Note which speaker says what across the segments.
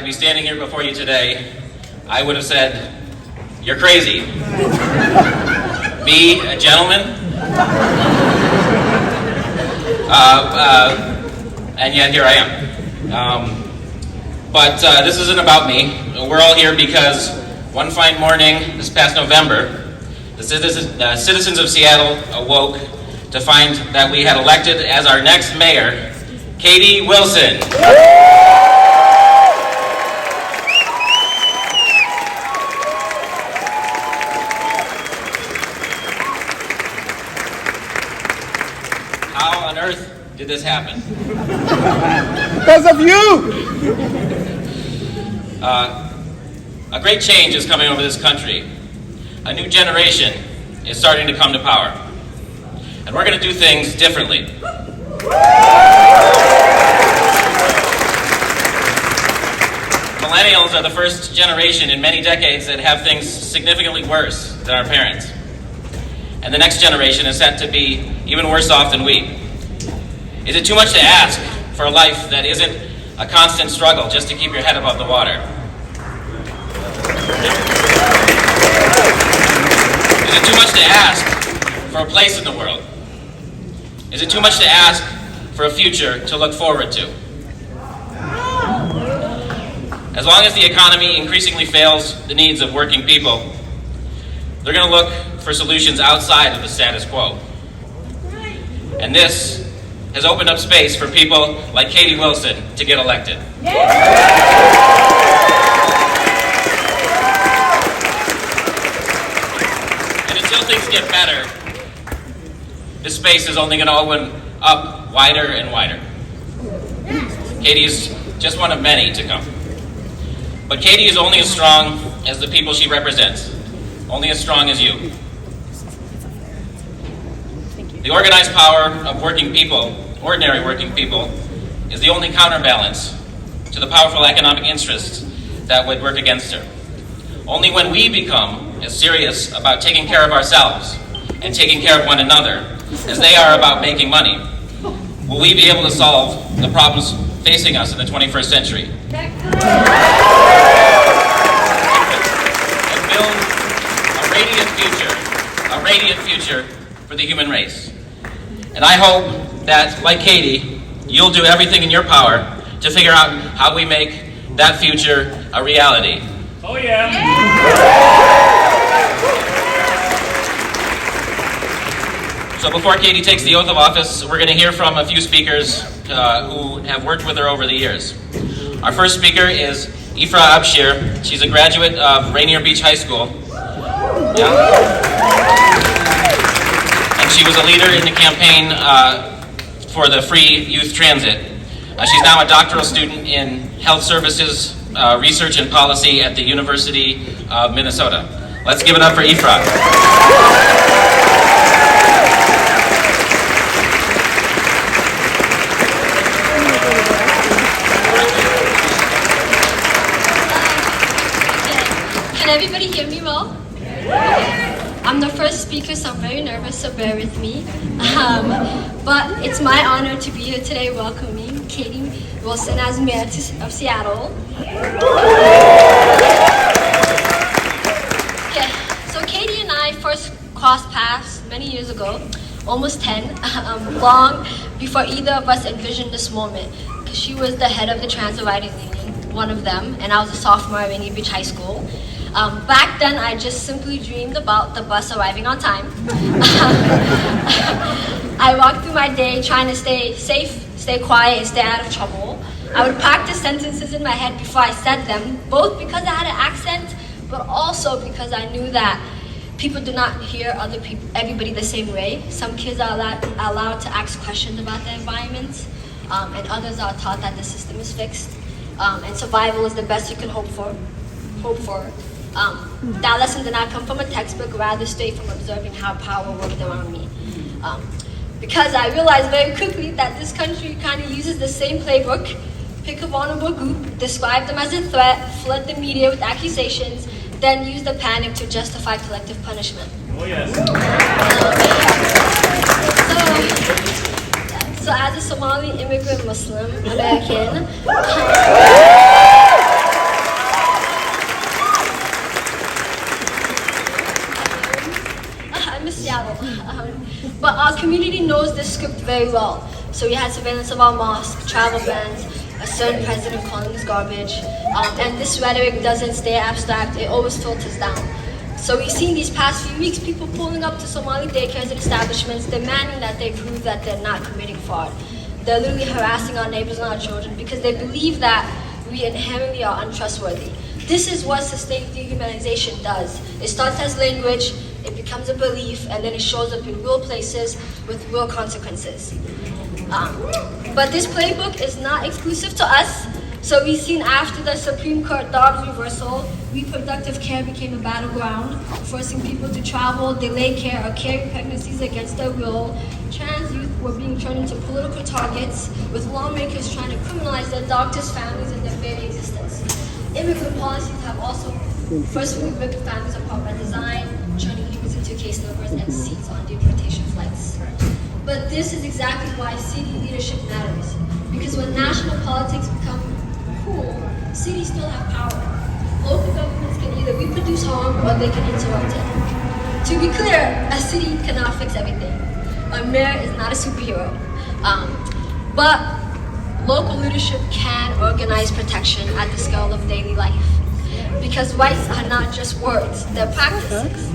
Speaker 1: I'd be standing here before you today, I would have said, "You're crazy." Me, a gentleman? And yet here I am. But this isn't about me. We're all here because one fine morning this past November, the citizens of Seattle awoke to find that we had elected as our next mayor, Katie Wilson. How on earth did this happen?
Speaker 2: Because of you!
Speaker 1: A great change is coming over this country. A new generation is starting to come to power. And we're going to do things differently. Millennials are the first generation in many decades that have things significantly worse than our parents. And the next generation is set to be even worse off than we. Is it too much to ask for a life that isn't a constant struggle just to keep your head above the water? Is it too much to ask for a place in the world? Is it too much to ask for a future to look forward to? As long as the economy increasingly fails the needs of working people, they're going to look for solutions outside of the status quo. And this has opened up space for people like Katie Wilson to get elected. And until things get better, this space is only going to open up wider and wider. Katie's just one of many to come. But Katie is only as strong as the people she represents, only as strong as you. The organized power of working people, ordinary working people, is the only counterbalance to the powerful economic interests that would work against her. Only when we become as serious about taking care of ourselves and taking care of one another as they are about making money, will we be able to solve the problems facing us in the 21st century. And build a radiant future for the human race. And I hope that, like Katie, you'll do everything in your power to figure out how we make that future a reality.
Speaker 3: Oh yeah!
Speaker 1: So before Katie takes the oath of office, we're going to hear from a few speakers who have worked with her over the years. Our first speaker is Ephra Abshshire. She's a graduate of Rainier Beach High School. Yeah. And she was a leader in the campaign for the free youth transit. She's now a doctoral student in health services, research and policy at the University of Minnesota. Let's give it up for Ephra.
Speaker 4: Can everybody hear me well? I'm the first speaker, so I'm very nervous, so bear with me. But it's my honor to be here today welcoming Katie Wilson as mayor of Seattle. Okay, so Katie and I first crossed paths many years ago, almost 10, long before either of us envisioned this moment, because she was the head of the Transit Riding Union, one of them, and I was a sophomore at Rainier Beach High School. Back then, I just simply dreamed about the bus arriving on time. I walked through my day trying to stay safe, stay quiet, and stay out of trouble. I would practice sentences in my head before I said them, both because I had an accent, but also because I knew that people do not hear everybody the same way. Some kids are allowed to ask questions about their environments, and others are taught that the system is fixed, and survival is the best you can hope for. That lesson did not come from a textbook, rather straight from observing how power worked around me. Because I realized very quickly that this country kind of uses the same playbook: pick a vulnerable group, describe them as a threat, flood the media with accusations, then use the panic to justify collective punishment.
Speaker 3: Oh yes.
Speaker 4: So as a Somali immigrant Muslim American, Seattle. But our community knows this script very well. So we had surveillance of our mosque, travel bans, a certain president calling us garbage, and this rhetoric doesn't stay abstract, it always filters down. So we've seen these past few weeks people pulling up to Somali daycares and establishments demanding that they prove that they're not committing fraud. They're literally harassing our neighbors and our children because they believe that we inherently are untrustworthy. This is what sustained dehumanization does. It starts as language, it becomes a belief, and then it shows up in real places with real consequences. But this playbook is not exclusive to us. So we've seen after the Supreme Court Dobbs reversal, reproductive care became a battleground, forcing people to travel, delay care, or carry pregnancies against their will. Trans youth were being turned into political targets, with lawmakers trying to criminalize their doctors, families, and their very existence. Immigrant policies have also forcefully ripped families apart by design, turning humans into case numbers and seats on deportation flights. But this is exactly why city leadership matters. Because when national politics become cool, cities still have power. Local governments can either reproduce harm or they can interrupt it. To be clear, a city cannot fix everything. A mayor is not a superhero. But local leadership can organize protection at the scale of daily life. Because rights are not just words, they're practices.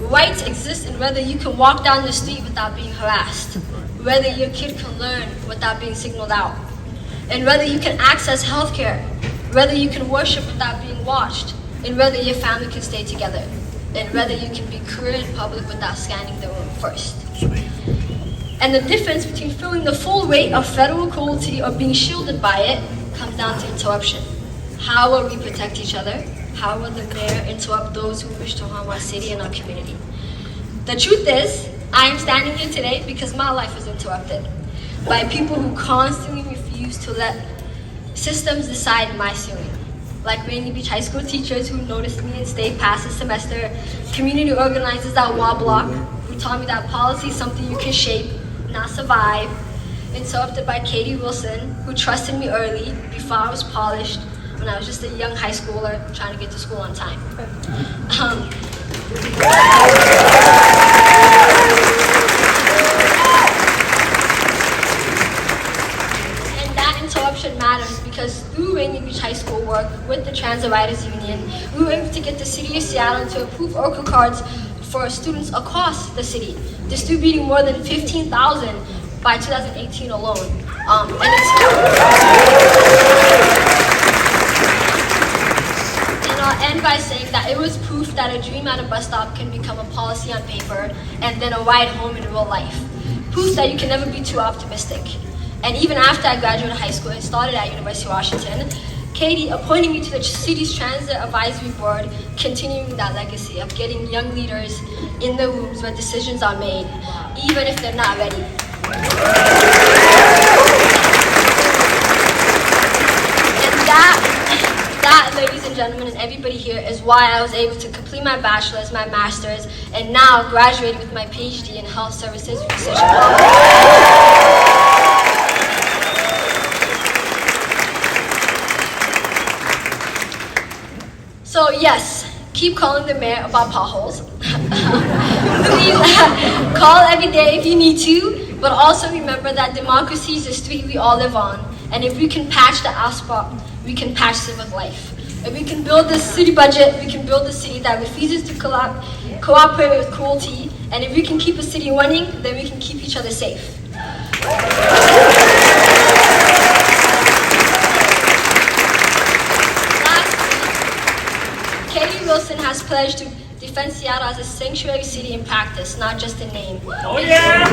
Speaker 4: Rights exist in whether you can walk down the street without being harassed, whether your kid can learn without being signaled out, and whether you can access healthcare, whether you can worship without being watched, and whether your family can stay together, and whether you can be queer in public without scanning the room first. And the difference between feeling the full weight of federal cruelty or being shielded by it comes down to interruption. How will we protect each other? How will the mayor interrupt those who wish to harm our city and our community? The truth is, I am standing here today because my life was interrupted by people who constantly refuse to let systems decide my ceiling. Like Rainy Beach High School teachers who noticed me and stayed past the semester, community organizers at Wall Block who taught me that policy is something you can shape, not survive, interrupted by Katie Wilson who trusted me early before I was polished when I was just a young high schooler trying to get to school on time. And that interruption matters because through Rainy Beach High School work with the Trans Writers Union, we were able to get the city of Seattle to approve Orca cards for students across the city, distributing more than 15,000 by 2018 alone. I'll end by saying that it was proof that a dream at a bus stop can become a policy on paper and then a ride home in real life. Proof that you can never be too optimistic. And even after I graduated high school and started at University of Washington, Katie appointed me to the city's transit advisory board, continuing that legacy of getting young leaders in the rooms where decisions are made, even if they're not ready. And that, ladies and gentlemen, and everybody here, is why I was able to complete my bachelor's, my master's, and now graduating with my PhD in health services research and policy. So yes, keep calling the mayor about potholes. Please call every day if you need to, but also remember that democracy is a street we all live on. And if we can patch the asphalt, we can patch civic life. If we can build this city budget, we can build a city that refuses to cooperate with cruelty. And if we can keep a city running, then we can keep each other safe. Katie Wilson has pledged to defend Seattle as a sanctuary city in practice, not just in name. Oh yeah!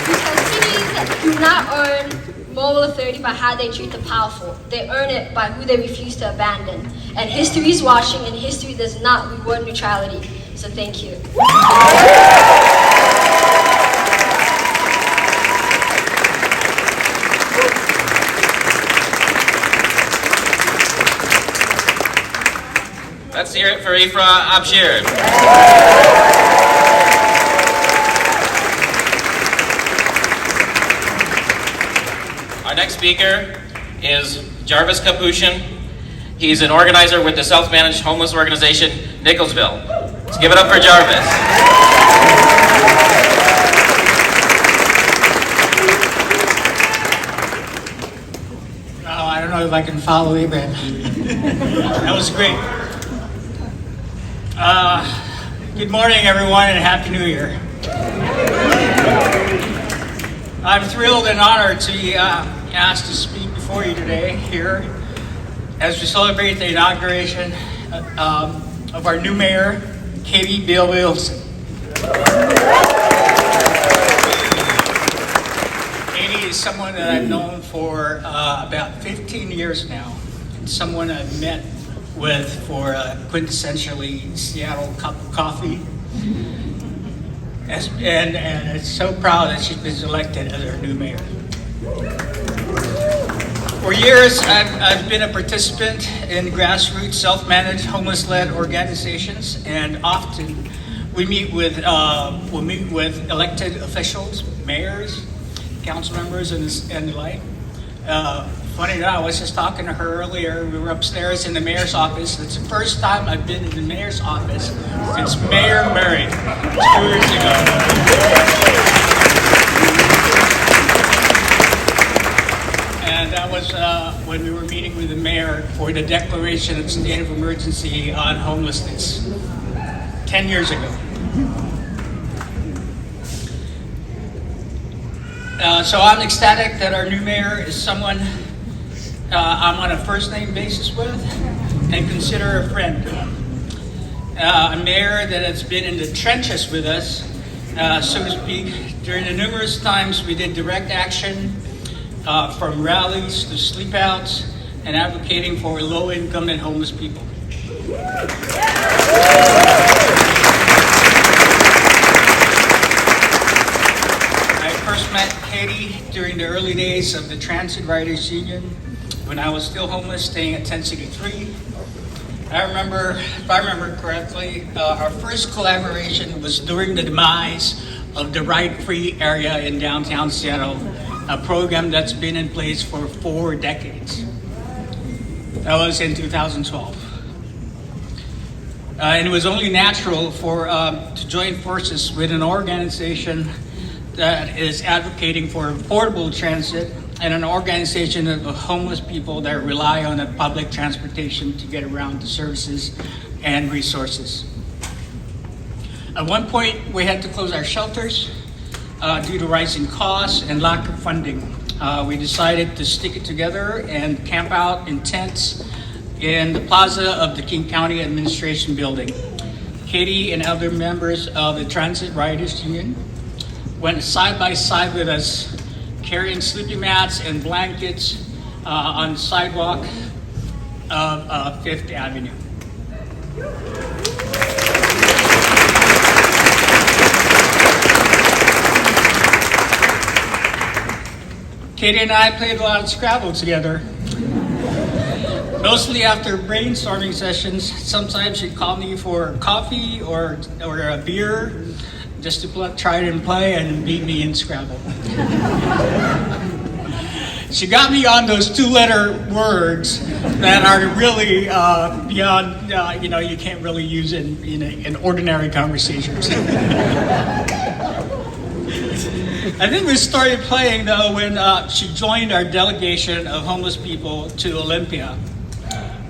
Speaker 4: Because cities do not earn moral authority by how they treat the powerful. They earn it by who they refuse to abandon. And history is watching, and history does not reward neutrality. So thank you.
Speaker 1: Let's hear it for Ephra Abshshire. Our next speaker is Jarvis Capushian. He's an organizer with the self-managed homeless organization, Nicholsville. Let's give it up for Jarvis.
Speaker 3: Oh, I don't know if I can follow you, but that was great. Good morning, everyone, and Happy New Year. I'm thrilled and honored to be asked to speak before you today here as we celebrate the inauguration of our new mayor, Katie Bill Wilson. Katie is someone that I've known for about 15 years now, and someone I've met with for a quintessentially Seattle cup of coffee. And it's so proud that she's been elected as our new mayor. For years, I've been a participant in grassroots self-managed homeless-led organizations, and often we meet with elected officials, mayors, council members, and the like. Funny enough, I was just talking to her earlier. We were upstairs in the mayor's office. It's the first time I've been in the mayor's office since Mayor Murray 2 years ago. And that was when we were meeting with the mayor for the declaration of state of emergency on homelessness 10 years ago. So I'm ecstatic that our new mayor is someone I'm on a first-name basis with and consider a friend. A mayor that has been in the trenches with us, so to speak, during the numerous times we did direct action, from rallies to sleep-outs, and advocating for low-income and homeless people. I first met Katie during the early days of the Transit Riders Union when I was still homeless, staying at 1063. If I remember correctly, our first collaboration was during the demise of the Ride-Free area in downtown Seattle, a program that's been in place for 4 decades. That was in 2012. And it was only natural to join forces with an organization that is advocating for affordable transit and an organization of homeless people that rely on public transportation to get around to services and resources. At one point, we had to close our shelters due to rising costs and lack of funding. We decided to stick it together and camp out in tents in the plaza of the King County Administration Building. Katie and other members of the Transit Riders Union went side by side with us, carrying sleeping mats and blankets on the sidewalk of 5th Avenue. Katie and I played a lot of Scrabble together. Mostly after brainstorming sessions. Sometimes she'd call me for coffee or a beer just to try and play and beat me in Scrabble. She got me on those 2-letter words that are really beyond, you can't really use in ordinary conversations. I think we started playing, though, when she joined our delegation of homeless people to Olympia,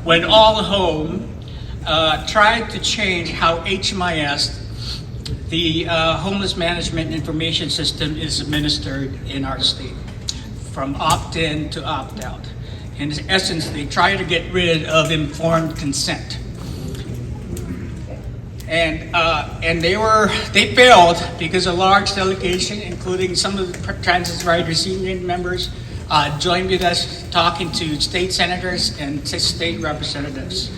Speaker 3: when All Home tried to change how HMIS, the Homeless Management Information System, is administered in our state, from opt-in to opt-out. In essence, they try to get rid of informed consent. And they failed because a large delegation, including some of the Transit Riders Union members, joined with us talking to state senators and state representatives.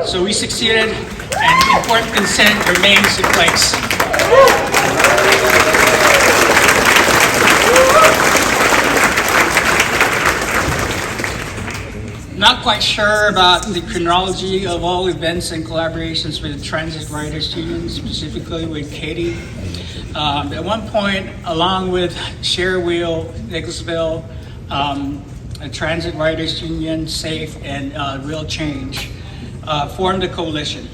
Speaker 3: So we succeeded, and informed consent remains in place. Not quite sure about the chronology of all events and collaborations with the Transit Riders Union, specifically with Katie. At one point, along with Share Wheel, Nicholsville, a transit riders union, SAFE, and Real Change, formed a coalition.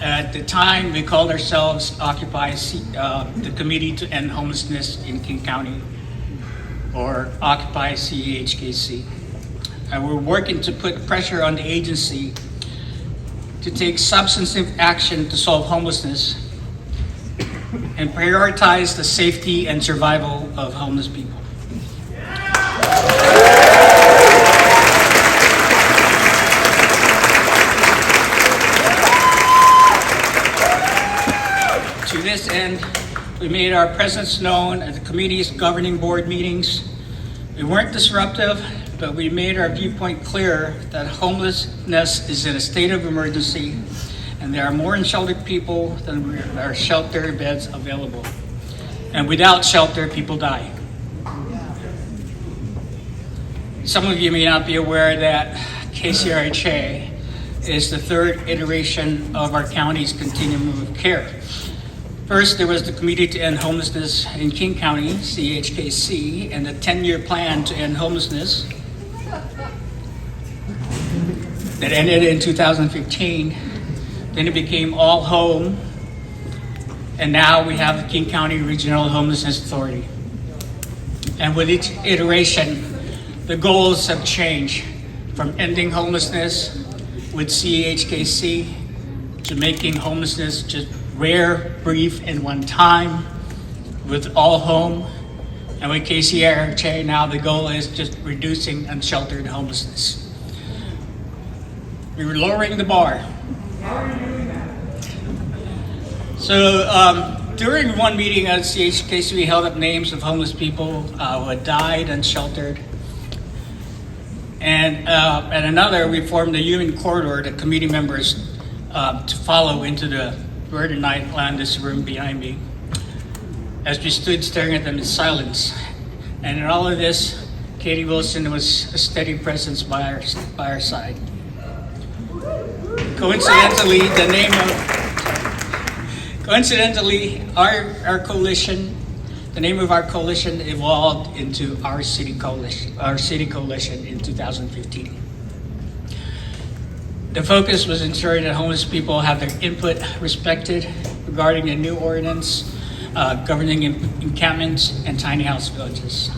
Speaker 3: At the time, we called ourselves the Committee to End Homelessness in King County, or Occupy CHKC. And we're working to put pressure on the agency to take substantive action to solve homelessness and prioritize the safety and survival of homeless people. To this end, we made our presence known at the committee's governing board meetings. We weren't disruptive, but we made our viewpoint clear that homelessness is in a state of emergency, and there are more unsheltered people than there are shelter beds available. And without shelter, people die. Some of you may not be aware that KCRHA is the third iteration of our county's continuum of care. First, there was the Committee to End Homelessness in King County, CHKC, and the 10-year plan to end homelessness that ended in 2015. Then it became All Home, and now we have the King County Regional Homelessness Authority. And with each iteration, the goals have changed from ending homelessness with CHKC to making homelessness just rare, brief, and one time with All Home. And with KCRHA, now the goal is just reducing unsheltered homelessness. We were lowering the bar. So during one meeting at CHKC, we held up names of homeless people who had died unsheltered. And at another, we formed a human corridor that committee members to follow into the bird and night land, this room behind me, as we stood staring at them in silence. And in all of this, Katie Wilson was a steady presence by our side. Coincidentally, our coalition, the name of our coalition evolved into our city coalition in 2015. The focus was ensuring that homeless people have their input respected regarding a new ordinance governing encampments and tiny house villages.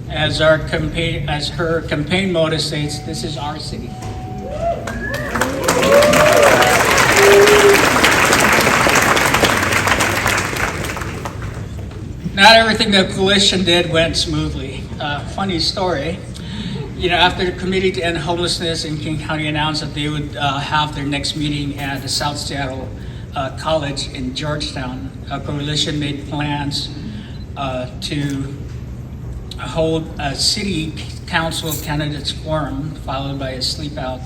Speaker 3: As her campaign motto states, this is our city. Not everything the coalition did went smoothly. Funny story. After the Committee to End Homelessness in King County announced that they would have their next meeting at the South Seattle College in Georgetown, a coalition made plans to hold a city council candidates forum followed by a sleep out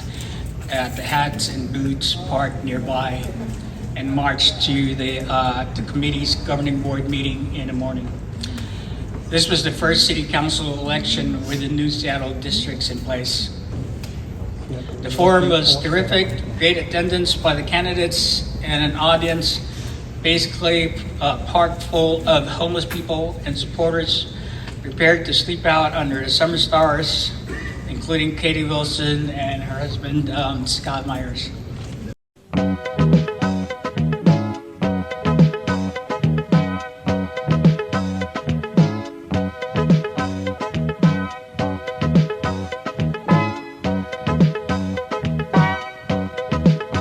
Speaker 3: at the Hats and Boots Park nearby, and marched to the committee's governing board meeting in the morning. This was the first city council election with the new Seattle districts in place. The forum was terrific, great attendance by the candidates, and an audience basically parked full of homeless people and supporters prepared to sleep out under the summer stars, including Katie Wilson and her husband, Scott Myers.